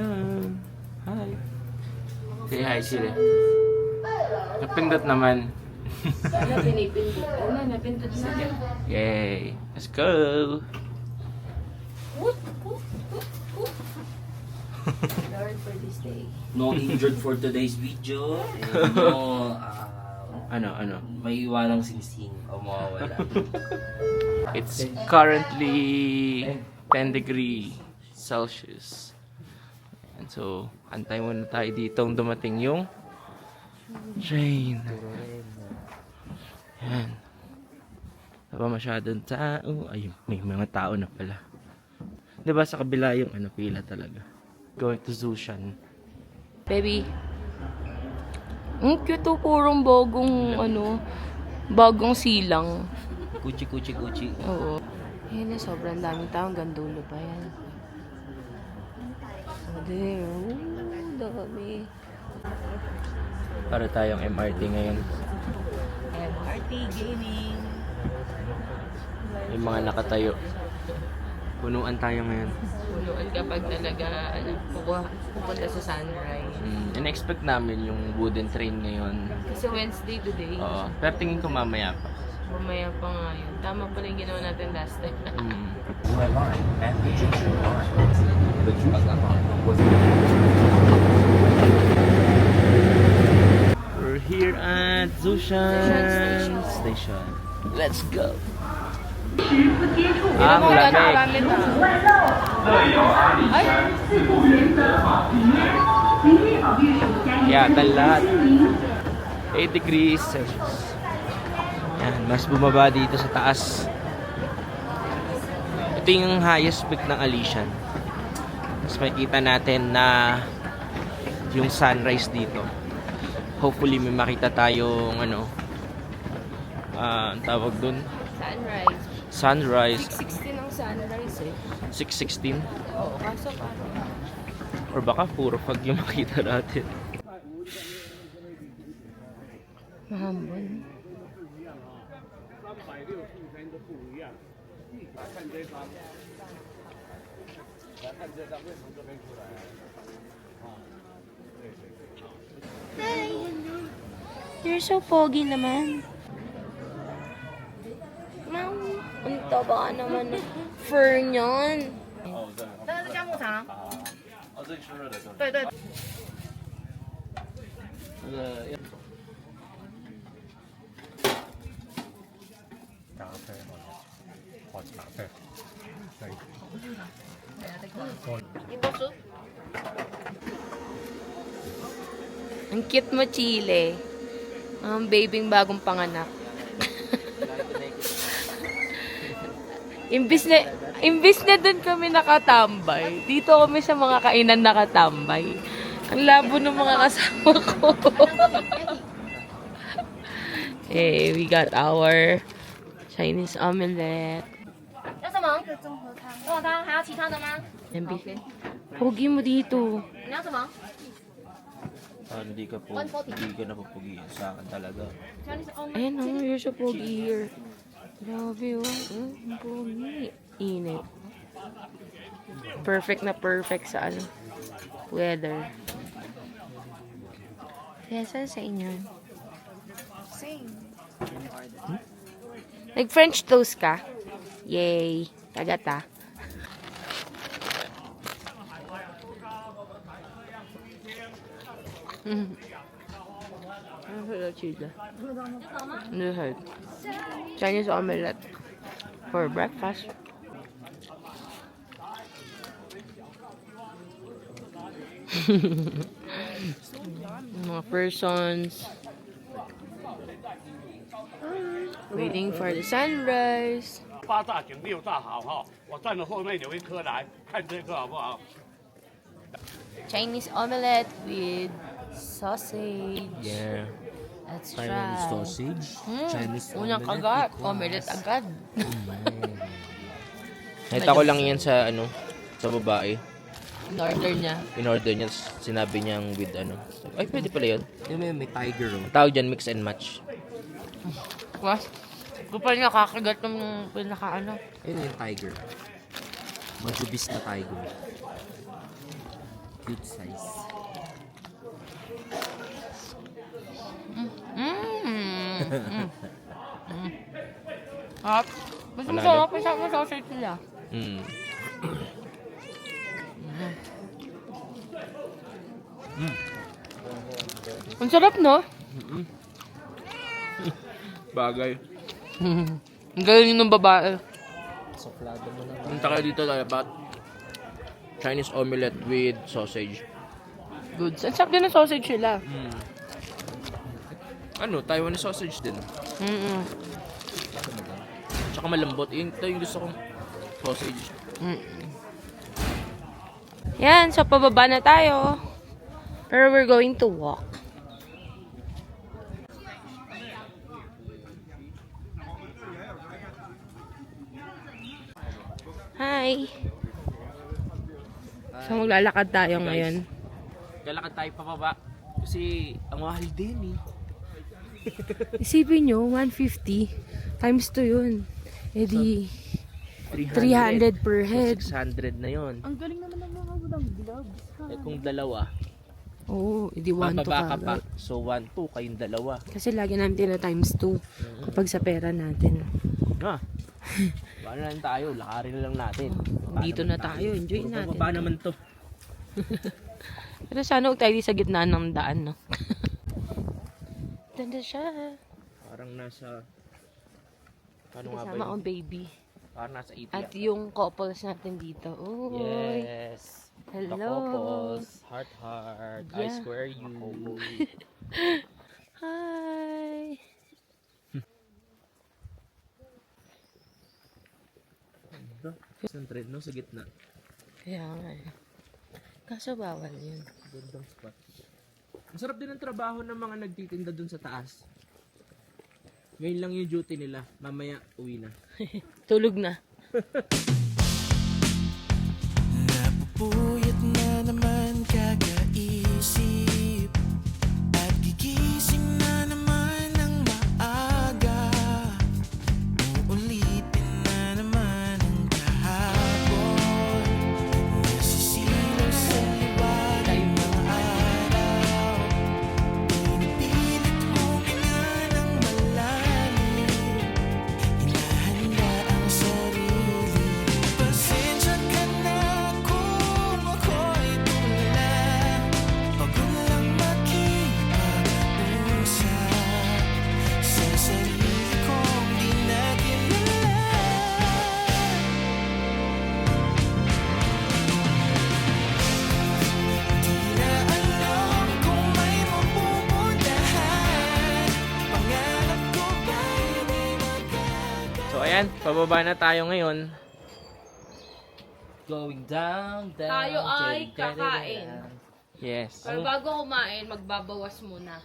Hi. Say hi sila. Napindot naman. Wala, pinipindot. Wala, napindot na. Yay. Let's go. Lord for this day. No injured for today's video. And no, Ano? may iwanang singsing o mawawala. It's currently 10 degree Celsius. And so, antay muna tayo dito ang dumating yung train. Yan. Wala masyadong tao. Ay, may mga tao na pala. Diba sa kabila yung pila talaga. Going to Zushan. Baby. Ang cute to, purong bagong silang. Kuchi. Oo. Yan na, sobrang daming tao. Hanggang dulo pa yan. Oh, there. Dami. Para tayong MRT ngayon. MRT gaming. Yung mga nakatayo. Punuan tayo ngayon. Punuan kapag talaga, pupunta sa sunrise. In-expect namin yung wooden train ngayon. Kasi Wednesday today. Oo. Pero tingin ko mamaya pa. Mamaya pa nga yun. Tama pala yung ginawa natin last time. We're here at Zushan Station. Let's go! Ang lamig. Yatan lahat. 8 degrees Celsius. Yan, mas bumaba dito sa taas. Ito yung highest peak ng Alishan. Mas makikita natin na yung sunrise dito. Hopefully may makita tayong ang tawag dun, Sunrise. sunrise. 6:16 ang sunrise eh. 6:16 Oo, kaso paano? or baka puro fog yung makita natin. Mahambon. Hi! You're so pogi naman. Mau, ang taba naman ng fur niyan. 但是加牧场。对对。 Ang cute mo, Chile. Ang babying bagong panganak. Imbis na doon kami nakatambay, dito kami sa mga kainan nakatambay. Ang labo ng mga kasama ko. Hey, we got our Chinese omelette. 要什么？综合汤还要其他的吗？ MB. Pogi mo dito. 你要什么？ Hindi ka napupugian sa akin talaga. Ayan o, you're so pogi here. Grabe o. Ang pogi. Init. Perfect na perfect sa weather. Kaya saan sa inyo? Same. Nag-French toast ka? Yay. Kagata. Chinese omelette for breakfast. Mga persons waiting for the sunrise. 8炸井6炸好哈，我站在后面有一颗来看这个好不好？ Chinese omelette with sausage. Yeah. Let's Taiwanese try. sausage. Chinese Unang omelette agad. equals- Omelette agad. Nakita ko lang yan sa sa babae. In-order niya. In-order niya, sinabi niyang with Ay, pwede pala yun. May tiger oh. Tawag dyan, mix and match. Mas, ko pa niya kakagat ng pinaka Ayun yung tiger. Majubis na tiger. Good size. Mas Wala masarap yung sausage nila. Mm. Ang sarap, no? Bagay. Ang galing ng babae. Punta kayo dito tayo about Chinese omelette with sausage. Good. Ang sarap din ng sausage nila. Ano, Taiwanese sausage din. Mm-mm. Tsaka malambot. Ito yung gusto kong sausage. Yan, so pababa na tayo. Pero we're going to walk. Hi! So maglalakad tayo ngayon. Lalakad tayo pababa. Kasi ang mahal din eh. Isipin nyo, 150 times 2 yun. E di, 300 per head. 600 na yon. Ang galing naman ng mga budang gloves. Eh kung dalawa, Oo, edi 1 to bababa ka pa. kagad. So 1, 2 kayong dalawa. Kasi lagi namin tina times 2 kapag sa pera natin. Ha? Paano na lang tayo? Lakarin na lang natin. Dito na tayo, enjoy Puro natin. pababa naman to. Pero sana huwag tayo di sa gitna ng daan, no? Ganda siya. Parang nasa... Ano nga ba Kasama yun? ang baby. Parang nasa At Itiyak. yung couples natin dito. Uy. Yes. Hello. The couples. Heart, heart. I Yeah. square you. Hi. 100 no? Sa gitna. Kaya nga. Kaso bawal yun. Gandang spot. Masarap din ang trabaho ng mga nagtitinda dun sa taas. Ngayon lang yung duty nila. Mamaya, uwi na. Tulog na. Napupuyat na naman kakaisip at gigising na naman ng maaga. Uulitin na naman ang kahapon. Nasisilaw sa liwanag ng araw. Pinipilit huminga ng malalim. Hinahanda ang sarili. Pasensya ka na kung ako'y tula. Pagod lang makipag-usap sa sarili kong di na kilala. Di na alam kung may mapupuntahan. Pangarap ko ba'y di magagawa? So ayan, pababa na tayo ngayon. Going down, down. Tayo ay down, down, kakain. down. Yes. Pero bago kumain, magbabawas muna.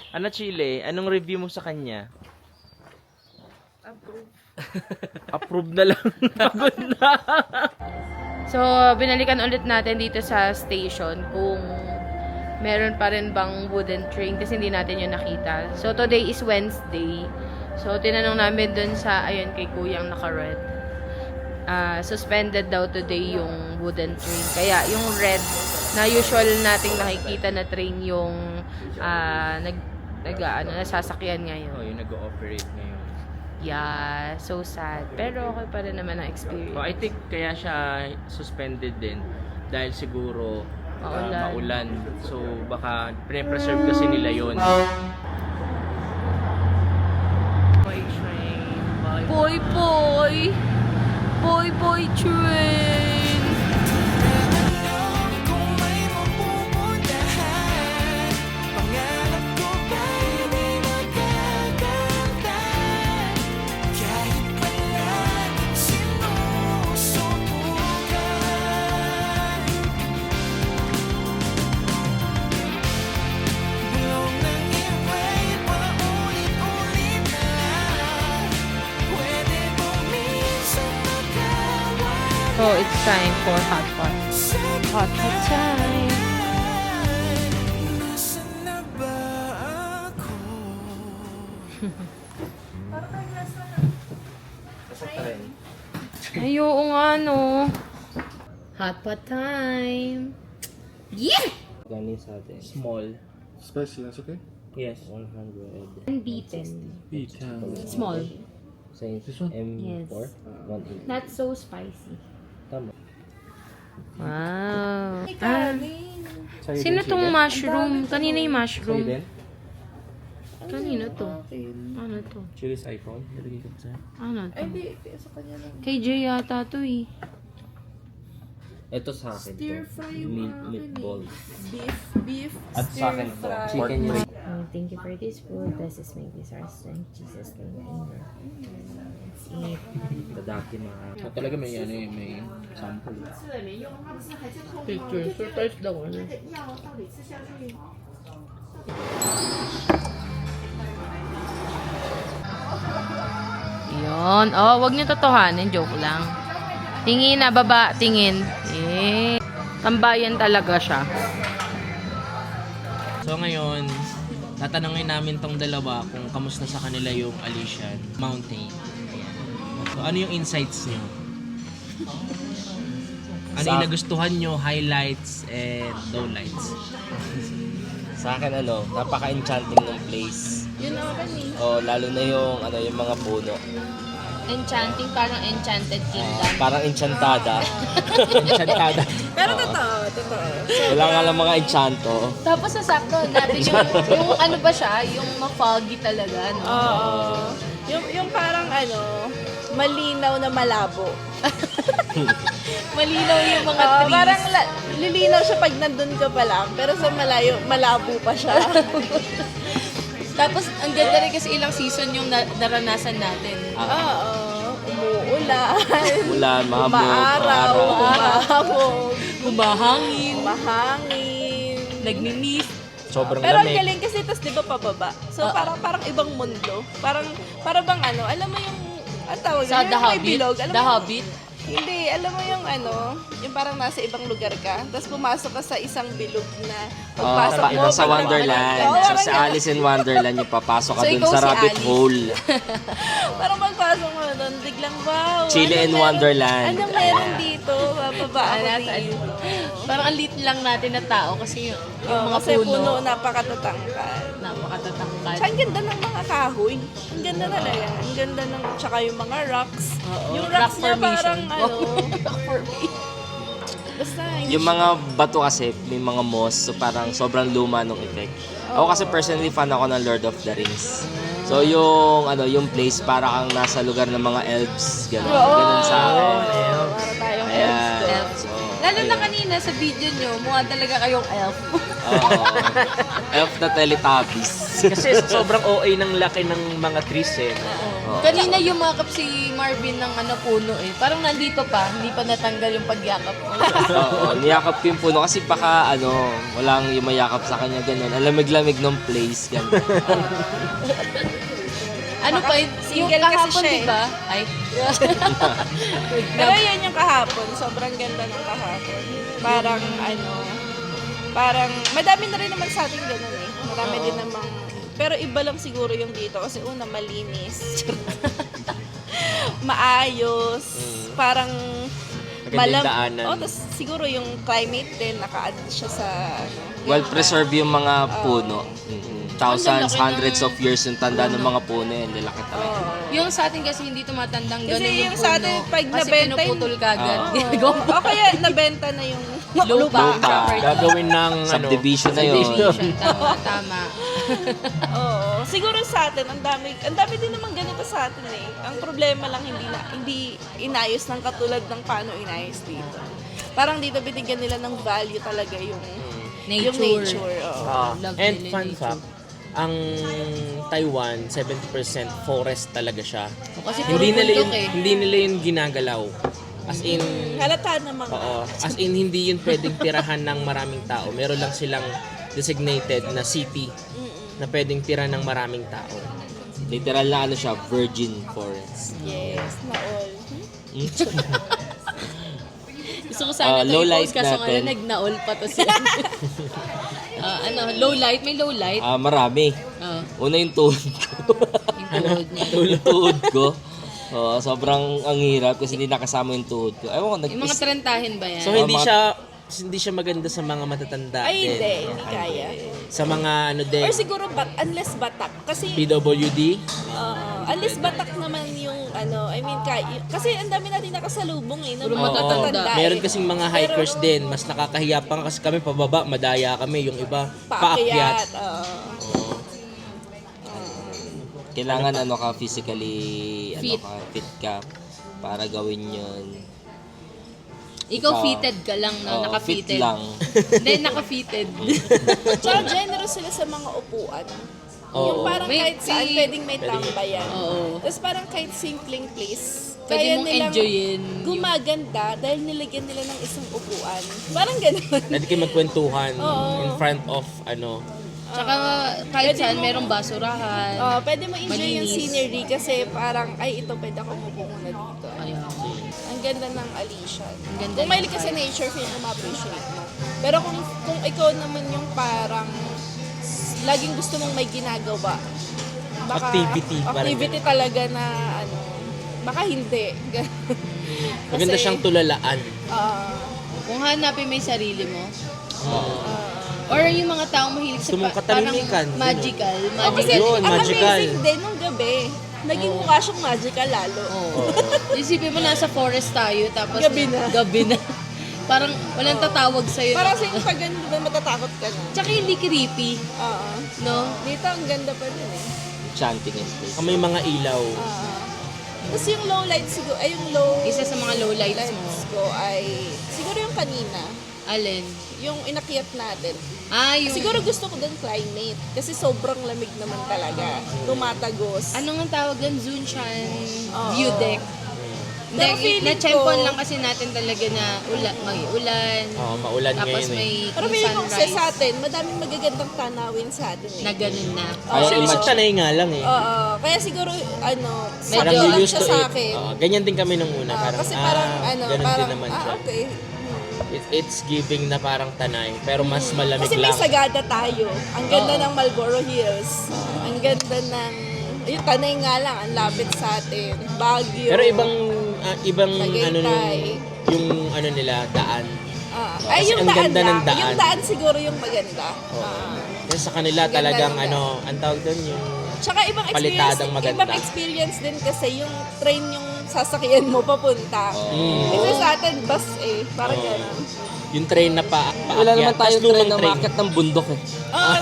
Ano Chile? Anong review mo sa kanya? Approve. Approve na lang. Pagod na. So, binalikan ulit natin dito sa station kung meron pa rin bang wooden train kasi hindi natin yun nakita. So, today is Wednesday. So, tinanong namin dun sa, ayun, kay kuyang naka-red. Suspended daw today yung wooden train. Kaya, yung red na usual nating nakikita na train yung nasasakyan ngayon. Oh, yung nag-ooperate ngayon. Yeah, so sad. Pero okay pa rin naman ang experience. So, I think kaya siya suspended din dahil siguro Maulan. maulan. So, baka pre-preserve kasi nila yon. Boy, boy! Boy, boy, train! Kung may mapupuntahan, pangarap ko ba'y di magagantan? Kahit palaging sinusubukan. Bulong ng iway, paulit-ulit na lang. Pwede bang minsan magkawa? So, it's time for hot pot. Hot pot time! Nasaan na ba ako? Ay, oo nga, no. Hot pot time! Yeah! Galing sa atin. Small. Spicy, that's okay? Yes. 100. Unbeaten. B10. Small. Same. This one? M4? Yes. 180. Not so spicy. Tama. Wow. Sa'yo Sino din, tong Chile? mushroom? Kanina yung Sa'yo mushroom. din? Kanino to? Ano to? Chili's iPhone? Nilagay ko sa'yo. Ano to? Kay Jay yata to eh. Ito sa akin to. Meatball. Beef, At sa akin to. Chicken yung... Oh, thank you for this food. Bless us, make this our strength. Jesus name, amen. Let's eat. Tadaki mga... Talaga may ano eh, may sample. Picture. Surprise daw ano. Yun. Oh, wag niyo totohanin. Joke lang. Tingin na, baba. Tingin. Eh. Tambayan talaga siya. So ngayon, tatanungin namin tong dalawa kung kamusta sa kanila yung Alician Mountain. Ayan. So ano yung insights nyo? Ano yung nagustuhan nyo, highlights and lowlights? Sa akin napaka-enchanting ng place. Yun naman eh. Oh, lalo na yung mga puno. Enchanting, parang Enchanted Kingdom. Parang enchantada. Enchantada. Pero totoo. Wala nga lang mga enchanto. Tapos sasakto natin yung ano ba siya, yung ma-foggy talaga, no? Oo. Yung parang malinaw na malabo. Malinaw yung mga trees. Parang lilinaw siya pag nandun ka pa lang. Pero sa malayo, malabo pa siya. Tapos, ang ganda rin kasi ilang season yung naranasan natin. Oo. Umuulan. Ulan, mabog, Maaraw. Humahangin. Humahangin, Mahangin. nagmi-mist. Sobrang Pero ang lamig. galing kasi, tas di ba pababa? So parang ibang mundo. Para bang alam mo yung, ang tawag Sa yun, The yung may Hobbit. bilog. Alam The mo, Hobbit. Hindi, alam mo yung yung parang nasa ibang lugar ka, tapos pumasok ka sa isang bilog na pagpasok mo. Nasa biglang- Wonderland. Oo, So parang sa Alice in Wonderland, yung papasok ka So, dun ikaw sa si rabbit Alice. hole. Parang pagpasok mo doon, biglang wow. Chile in meron- Wonderland. Anong meron dito? Bababa ako nasa dito. Parang ang liit lang natin na tao kasi yung mga Kasi puno, puno napakatatangkad. napakatatangkad. Tsaka ang ganda ng mga kahoy. Ang ganda talaga. Ang ganda ng, tsaka yung mga rocks. Oo, Yung rock rocks niya formation. parang Rock formation. basta Yung mga bato kasi, may mga moss, so parang sobrang luma nung effect. Ako kasi personally fan ako ng Lord of the Rings. So yung place para kang nasa lugar ng mga elves, ganun sa akin. para tayong elves. Ayan. So, Lalo na ayun. kanina sa video nyo, mukha talaga kayong elf. Oo. Elf na Teletubbies. Kasi sobrang OA ng laki ng mga trees eh. Kanina yumakap si Marvin ng puno eh. Parang nandito pa, hindi pa natanggal yung pagyakap mo. Oo, niyakap ko yung puno kasi baka walang yung mayakap sa kanya ganun. Alamig-lamig ng place, ganun. Ano pa, yung single kasi kahapon, siya eh. diba? Ay. Pero yan yung kahapon. Sobrang ganda ng kahapon. Parang madami na rin naman sa atin ganun eh. Marami din namang, pero iba lang siguro yung dito kasi una malinis. Maayos. Parang Maganda yung daanan. tapos siguro yung climate din naka-add siya sa Well-preserved yung mga puno. Thousands, Ang lalaki hundreds of years yung tanda ng mga puno yan. Lalaki talaga. Yung sa atin kasi hindi tumatandang ganun Kasi yung yung sa puno. atin, pag Kasi nabenta yun- pinuputol ka agad. O kaya nabenta na yung Lupa. Lupa. Gagawin ng Subdivision na yun. Tama. Oo. Siguro sa atin, ang dami din naman ganito sa atin eh. Ang problema lang hindi inayos ng katulad ng paano inayos dito. Parang dito binigyan nila ng value talaga yung Nature. nature. Oo. Love And nila fun nature. fact, ang Taiwan, 70% forest talaga siya. Kasi puro bundok eh. Hindi nila yun ginagalaw. As in, Halata naman. oo, as in hindi yun pwedeng tirahan ng maraming tao. Meron lang silang designated na city na pwedeng tira ng maraming tao. Literal na siya, virgin forest. Yes, na all. Gusto ko sana low ito light i-post kaso natin. nagnaol pa to siya. Low light? May low light? Marami. Una yung tuhod ko. Yung tuhod niya. yung tuhod ko. Sobrang ang hirap kasi hindi nakasama yung tuhod ko. Ewan ko, Yung mga trentahin ba yan? So hindi mga- siya hindi siya maganda sa mga matatanda Ay, din. hindi kaya. Sa mga ano din, Or siguro, unless batak. Kasi, PWD. unless batak naman yung, kasi ang dami natin nakasalubong Puro mga matatanda. Meron kasing mga hikers Pero, din, mas nakakahiya pa kasi kami pababa, madaya kami, yung iba paakyat. paakyat. Kailangan physically Fit. fit ka para gawin yun. Ikaw fitted ka lang, no? Oo, Naka-fitted. fit lang. Hindi, naka-fitted. Tsaka generous sila sa mga upuan. Oo. Yung parang May- kahit saan pwedeng may tambayan. Oo. Tapos parang kahit simpleng place, Pwede kaya mong nilang enjoyin. gumaganda dahil nilagyan nila ng isang upuan. Parang gano'n. Pwede kayo magkwentuhan Oo. in front of Tsaka kahit Pwede saan, mo- merong basurahan. Pwede mo enjoy yung Malinis. scenery kasi parang, ay, ito pwede ako umupo muna dito. Ayan. Ang ganda ng Alicia. Ang ganda Kung mahilig ng ka sa nature, feel ko ma-appreciate mo. Pero kung ikaw naman yung parang laging gusto mong may ginagawa, baka Activity, parang activity talaga na baka hindi. maganda siyang tulalaan. Kung hanapin mo yung sarili mo. Or yung mga taong mahilig sa Gusto mong katahimikan, parang magical. Kasi Yun, ang magical. amazing din nung gabi. Naging mukha siyang magical lalo. Oo. Isipin mo, nasa forest tayo, tapos Gabi na. Gabi na. Parang walang tatawag sa'yo. Parang sa yung pag ganun, di ba matatakot ka na? Tsaka hindi creepy, Oo. no? Dito ang ganda pa rin eh. Chanting and place. May mga ilaw. Tapos yung low light siguro, ay yung low Isa sa mga low lights mo. ko ay, siguro yung kanina, Alin? yung inakyat natin. Yung... Siguro gusto ko doon climate. Kasi sobrang lamig naman talaga. Tumatagos. Ano nga tawag doon? Zunshan Oo. view deck. Pero feeling Na-chempon ko- lang kasi natin talaga na may ulan. Maulan Tapos ngayon may Pero feeling ko kasi sunrise sa atin, madaming magagandang tanawin sa atin eh. na ganun na. Actually, sa tanay nga lang eh. Oo. Kaya siguro, Parang sakto you lang used siya to sa it. akin. Ganyan din kami nung una. Parang, Kasi parang, ganun parang, din naman siya. okay. It's giving na parang tanay, pero mas malamig Kasi may lang. Sagada tayo. Ang ganda ng Marlboro Hills. Ang ganda ng... Yung Tanay nga lang, ang lapit sa atin. Baguio. Pero ibang Tagaytay. yung nila, daan. Ay, Kasi yung ang daan ganda ng lang. daan. Yung daan siguro yung maganda. Kasi sa kanila Ganda talagang ng daan. ang tawag doon yung Tsaka ibang experience, Palitadang maganda. ibang experience din kasi yung train yung sasakyan mo papunta. Kasi sa atin, bus eh. Parang gano'n. yung train na Wala naman paakyat. tayong Tas trend lumang na maakit ng bundok eh.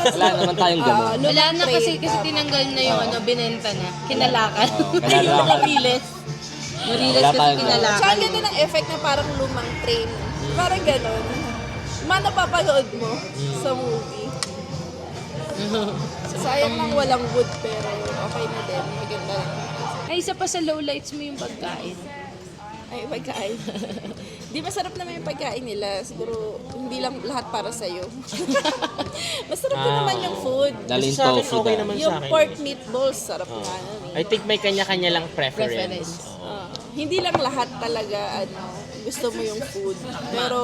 Wala naman tayong ganun. Wala na kasi tinanggal na yung binenta na. Kinalakan. kinalakan. Mariles. Mariles Wala kasi tayong Tsaka kinalakan. ang ganda ng effect na parang lumang train. Parang gano'n. Napapanood mo sa movie. Sayang lang walang wood pero okay na din. Maganda lang. Ay, isa pa sa low lights mo yung pagkain. Ay, pagkain. Di masarap naman yung pagkain nila. Siguro, hindi lang lahat para sa'yo. Masarap din naman yung food. Dahil yung Sa akin, tofu okay dahil. naman sa Yung akin. pork meatballs, sarap nga nun eh. I think may kanya-kanya lang Preference. preference. Hindi lang lahat talaga, gusto mo yung food. Pero,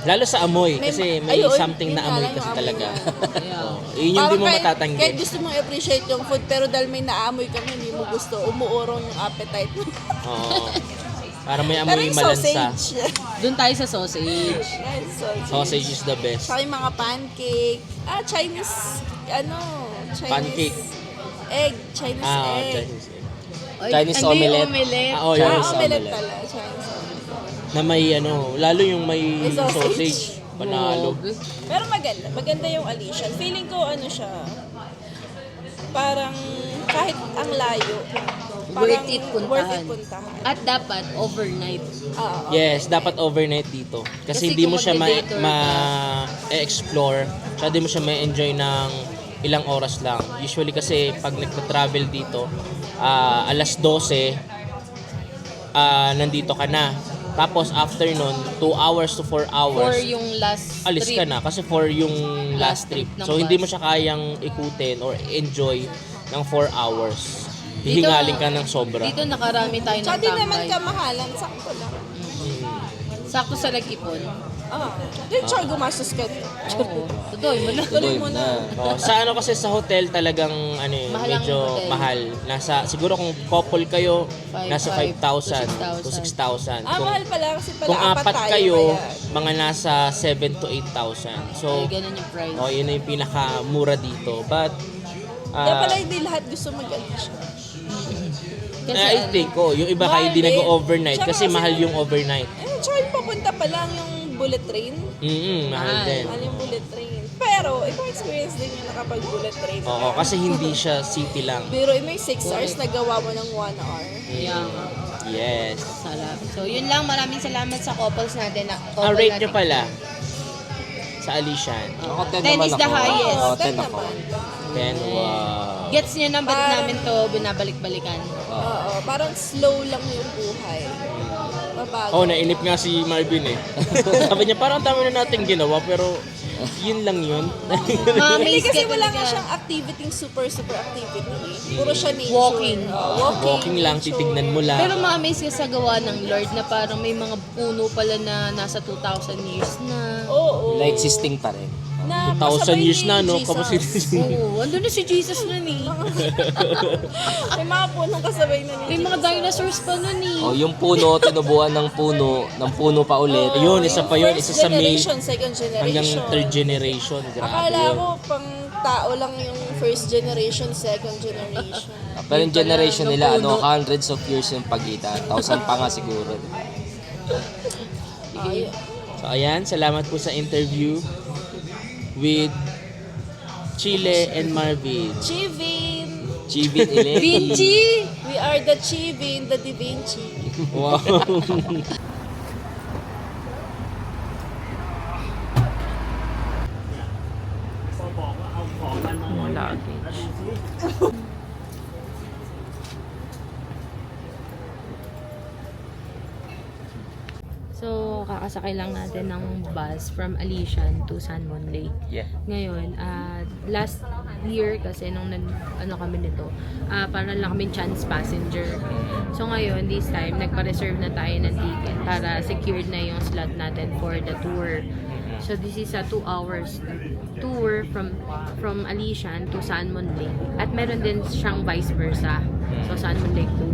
Lalo sa amoy, kasi may ayun, something yun na nga amoy lang kasi yung talaga. amoy Yun yung di mo kahit matatanggi. gusto mong appreciate yung food, pero dahil may naamoy ka mo, hindi mo gusto, umuurong yung appetite mo. Oo. Para may Pero amoy yung malansa. sausage. Doon tayo sa sausage. Sausage is the best. Saka yung mga pancake. Chinese, Chinese. Pancake. Egg, Chinese egg. Chinese. Chinese Ano yung omelette. omelette? Oh, yun. Chinese Omelette omelette. pala, Chinese omelette. Na may lalo yung may May sausage. sausage. Panalo. Pero maganda. Maganda yung Alicia. Feeling ko siya, parang kahit ang layo, parang Worth it worth it puntahan. puntahan. At dapat overnight. Yes, dapat overnight dito. Kasi Kasi hindi mo kung siya magde-day tour ma-explore. Tsaka hindi mo siya ma-enjoy ng ilang oras lang. Usually kasi pag nagta-travel dito, alas 12, nandito ka na. Tapos after nun, 2 hours to 4 hours, For yung last alis trip. ka na. Kasi for yung last trip. ng So hindi bus. mo siya kayang ikutin or enjoy ng 4 hours. Dito- Hihingalin ka ng sobra. Dito nakarami tayo ng Tsaka di naman tambay. kamahalan, sakto lang. Sakto sa nag-ipon. Then, char, gumastos ka. Oo. Tuloy mo na. Tuloy mo na. Oh, sa ano kasi sa hotel talagang ano eh, Mahal ang medyo hotel. mahal. Nasa siguro kung couple kayo, nasa 5,000 to 6,000. Ah, mahal pala kasi pala Kung apat tayo kayo, kaya. mga nasa 7 to 8,000. So, Ay, ganun yung price. oh, yun na yung pinakamura dito. But Kaya pala hindi lahat gusto mag-Alicia. Kasi I ano, think yung iba Mahal kaya hindi din. nag-overnight Tsaka kasi kasi- mahal yung overnight. Char, papunta pa lang yung bullet train. Mahal Mahal. din. Mahal yung bullet train. Pero, ikaw experience din yung nakapag-bullet train. Oo, kasi hindi siya city lang. Pero may 6 hours, nagawa mo ng 1 hour. yeah, Yes. sarap. So, yun lang. Maraming salamat sa couples natin. Ang rate nyo pala sa Alician. Ako 10 10 naman is the ako. highest. Oo, 10 10 ako. naman. 10, wow. Gets nyo na ba't Parang- namin to binabalik-balikan? Oo, parang slow lang yung buhay. Mabago. Oh, nainip nga si Marvin eh. Sabi niya, parang dami na natin ginawa, pero yun lang yun. Hindi Mamiss kasi ka wala talaga. nga siyang activity, super activity. Puro siya nature. Walking. Walking lang, nature. titignan mo lang. Pero ma-amaze ka sa gawa ng Lord na parang may mga puno pala na nasa 2,000 years na. Oo. Na existing pa rin. Na 2,000 kasabay years ni na, no? Jesus. Kapag Oo, andun na si Jesus nun eh. May mga punong kasabay na May ni mga dinosaurs pa nun eh. Oh, yung puno, tinubuan ng puno pa ulit. Yun, isa pa yun, First isa sa may generation, second hanggang generation. third generation. Grabe Akala yun. ko pang tao lang yung first generation, second generation. Pero yung generation Yung nila, puno. hundreds of years yung pagitan. 1,000 pa nga siguro. Ayun. So ayan, salamat po sa interview with Chile and Marvin. Chivin! Chivin Ile. Vinci! We are the Chivin, the Da Vinci. Wow. So, kakasakay lang natin ng bus from Alician to San Mon Lake. Yeah. Ngayon, last year kasi nung ano kami nito, para lang kami chance passenger. So ngayon, this time, nagpa-reserve na tayo ng ticket para secured na yung slot natin for the tour. So this is a 2 hours tour from Alician to San Mon Lake. At meron din siyang vice versa. So San Mon Lake to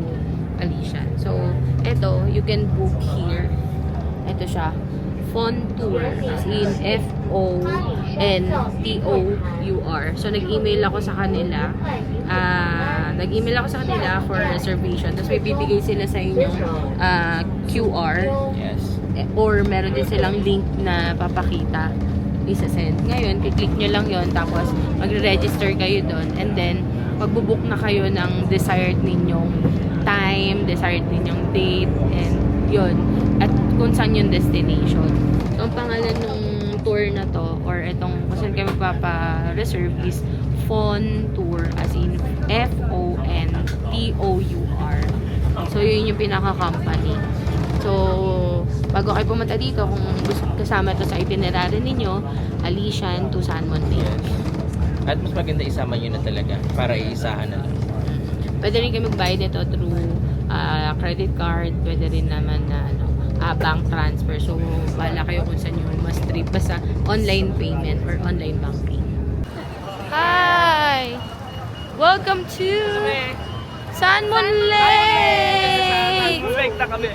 Alician. So eto, you can book here. Ito siya. Fon Tour. As in F-O-N-T-O-U-R. So, nag-email ako sa kanila. For reservation. Tapos, may bibigay sila sa inyong QR. Yes. Or, meron din silang link na papakita. Isa-send. Ngayon, kiklik nyo lang yon. Tapos, magre-register kayo doon. And then, magbubook na kayo ng desired ninyong time, desired ninyong date, and yun. At kung saan yung destination. So, ang pangalan ng tour na to, or itong kung saan kayo magpapa-reserve is Fon Tour, as in F-O-N-T-O-U-R. So, yun yung pinaka-company. So, bago kayo pumunta dito, kung gusto kasama to sa itinerary ninyo, Alician to San Mon Lake. At mas maganda isama nyo na talaga para iisahan na lang. Pwede rin kayo magbayad nito through credit card, pwede rin naman na bank transfer. So, bahala kayo kung saan yung mas trip. Basta online payment or online banking. Hi! Welcome to San Mon Lake! Perfect na kami.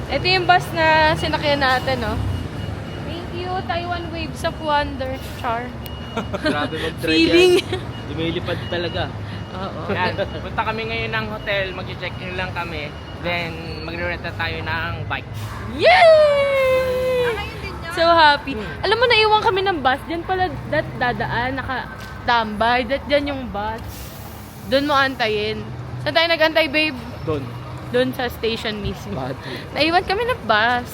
Ito yung bus na sinakyan natin, no? Thank you, Taiwan Waves of Wonder, Char. Grabe mag-try Feeling. Lumilipad talaga. Oo. Yan, punta kami ngayon ng hotel, mag-check-in lang kami. Then, magre-rent na tayo ng bike. Yay! So happy. Alam mo, naiwan kami ng bus. Diyan pala dadaan, nakatambay. Diyan yung bus. Doon mo antayin. Saan tayo nag-antay, babe? Doon. Doon sa station mismo. Bad. Naiwan kami ng bus.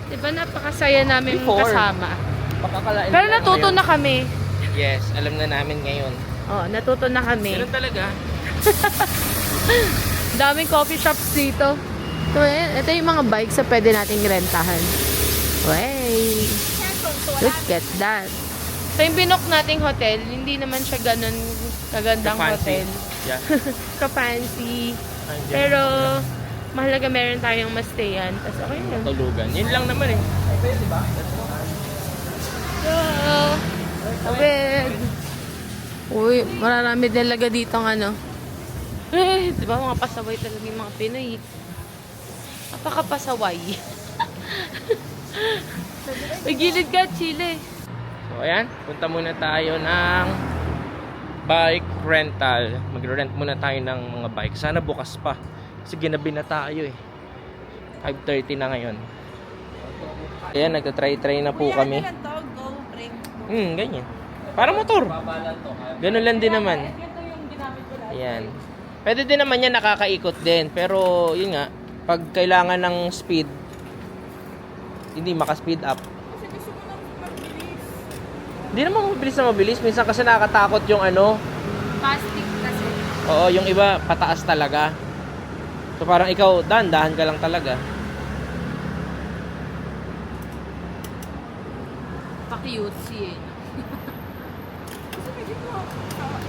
Diba napakasaya namin Before. kasama. Pakakalain Pero tayo natuto ngayon. na kami. Yes, alam na namin ngayon. Oh, natuto na kami. Ganun talaga. Daming coffee shops dito. So, ito yung mga bikes na pwede nating rentahan. Wey! Look at that. So, yung binook nating hotel, hindi naman siya ganun kagandang Ka-fancy. hotel. Yeah. Ka-fancy. Andiyan. Pero, mahalaga meron tayong mastayan. Tapos, okay na. Tulugan. Yun lang naman eh. Tawid. Uy, mararami talaga dito ng ano. Di ba mga pasaway talaga yung mga Pinoy. Napakapasaway. May gilid ka, Chile. So ayan, punta muna tayo ng bike rental. Magre-rent muna tayo ng mga bike. Sana bukas pa. Kasi ginabi na tayo eh. 5:30 na ngayon. Ayan, nagtatry-try na po kami. Ganyan. Para motor. Ganun lang din naman. Ayan. Pwede din naman yan, nakakaikot din. Pero, yun nga, pag kailangan ng speed, hindi maka-speed up. Hindi naman mabilis na mabilis. Minsan kasi nakakatakot yung ano. Plastic kasi. Oo, yung iba pataas talaga. So parang ikaw, dahan ka lang talaga. Pa-cute siya.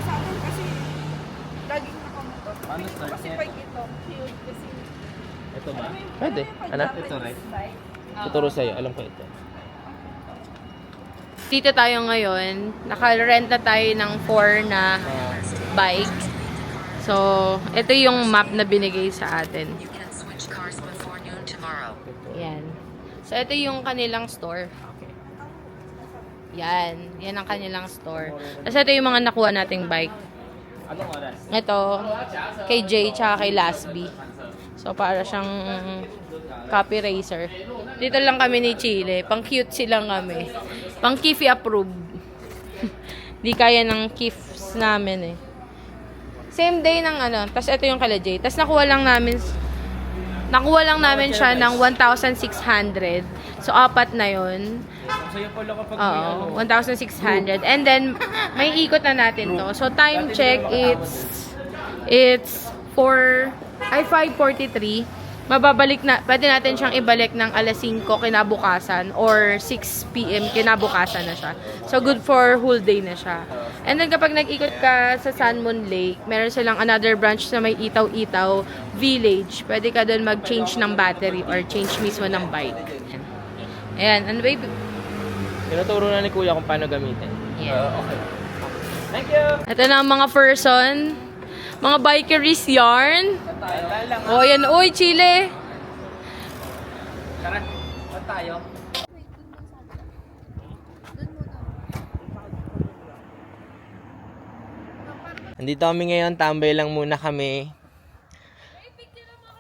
Sa akin kasi, laging nakamotor. Kasi pag ito, cute kasi. Ito ba? Pwede. Ano? Ito, right? Tuturo sa'yo. Alam ko ito. Dito tayo ngayon. Naka-rent na tayo ng 4 na bike. So, ito yung map na binigay sa atin. Yan. So, ito yung kanilang store. Yan. Yan ang kanilang store. Tapos ito yung mga nakuha nating bike. Anong oras? Ito, kay Jay tsaka kay Lasby. So, para siyang copy racer. Dito lang kami ni Chile. Pang cute silang kami. Pang Kifi approved. Di kaya ng Kifs namin eh. Same day ng ano. Tapos ito yung kala Jay. Tapos nakuha lang namin siya ng 1,600. So, apat na yun. Sa'yo pala kapag Oo, 1,600. And then, may ikot na natin to. So, time check, it's 5:43. Mababalik na, pwede natin siyang ibalik ng alas 5 kinabukasan or 6 p.m. kinabukasan na siya. So, good for whole day na siya. And then, kapag nag-ikot ka sa Sanmon Lake, meron silang another branch na may Itaw-Itaw Village. Pwede ka doon mag-change ng battery or change mismo ng bike. Ayan. And wait, Tinuturo na ni Kuya kung paano gamitin. yeah. Okay. Thank you! Ito na ang mga person. Mga bikeries yarn. O, yan. Uy, Chile. Tara, saan tayo? Andito kami ngayon, tambay lang muna kami.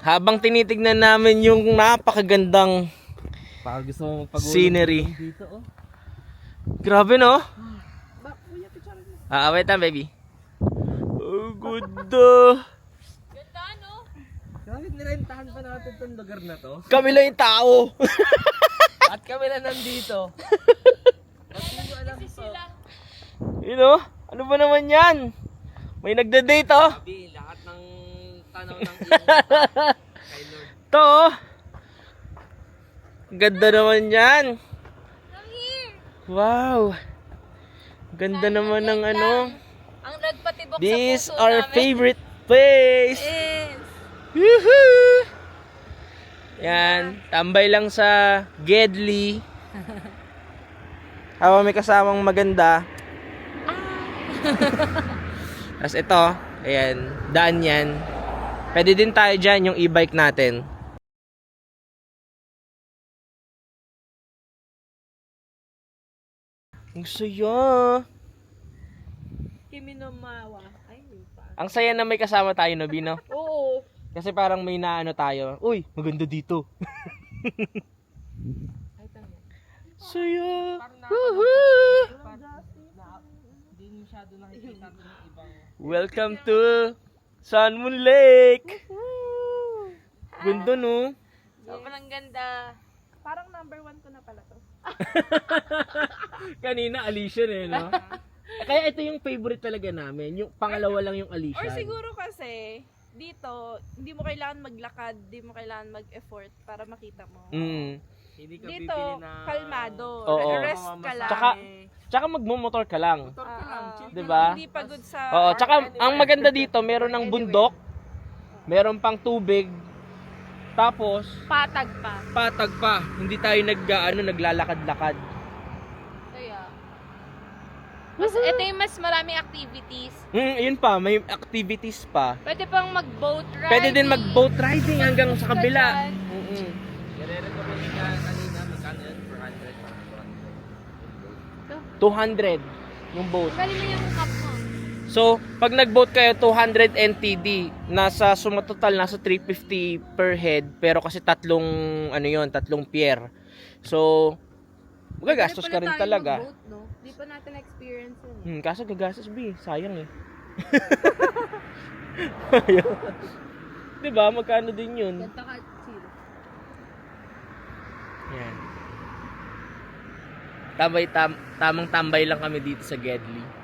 Habang tinitignan namin yung napakagandang Baka gusto mo magpag-uwi scenery. dito, oh. Grabe no? Wait lang baby. Oh, ganda. Ganda, no? Bakit nirentahan pa natin itong lugar na to? Kami lang yung tao. At kami na nandito. Hindi ko alam ito. You know? Ano ba naman yan? May nagda-date oh. Sabi, lahat ng tanaw ng iyong kay Lord. To oh. Ganda naman yan. Wow. Ganda naman ng ano. Ang nagpatibok This sa puso our namin. favorite place. Yes. Woohoo! Yan, tambay lang sa Gedli. Habang may kasamang maganda. Tapos ito, ayan, daan yan. Pwede din tayo dyan yung e-bike natin. Ang saya. Kimi no mawa. Ay, pa. Ang saya na may kasama tayo, Nobino. Oo. Kasi parang may naano tayo. Uy, maganda dito. Saya. Woohoo! Welcome to Sanmon Lake. Ganda no? Sobrang ganda. Parang number 1 ko na pala to. Kanina Alicia eh, no? Kaya ito yung favorite talaga namin. Yung pangalawa lang yung Alicia. Or siguro kasi, dito, hindi mo kailangan maglakad, hindi mo kailangan mag-effort para makita mo. Hindi ka Dito, bibili na... kalmado. Oo. Rest ka lang. Tsaka magmumotor ka lang. Oo. 'Di ba? Hindi pagod sa... Oo, tsaka ang maganda dito, meron ng bundok, meron pang tubig. Tapos, Patag pa. patag pa. Hindi tayo naglalakad-lakad. Kaya. Ito yung mas maraming activities. Yun pa, may activities pa. Pwede pang mag-boat riding. Pwede din mag-boat riding hanggang sa Ka kabila. dyan. Nire-recommend ka kanina, magkano yun? 200 yung boat. Galing mo yung cup mo. So, pag nag-boat kayo, 200 NTD. Nasa sumatotal, nasa 350 per head. Pero kasi tatlong pier. So, gagastos ka rin talaga. Mag-boat, no? Di pa natin experience yun. Kaso gagastos, B. Sayang eh. Diba? Magkano din yun? Ganda ka, chill. Yan. Tamang tambay lang kami dito sa Gedli.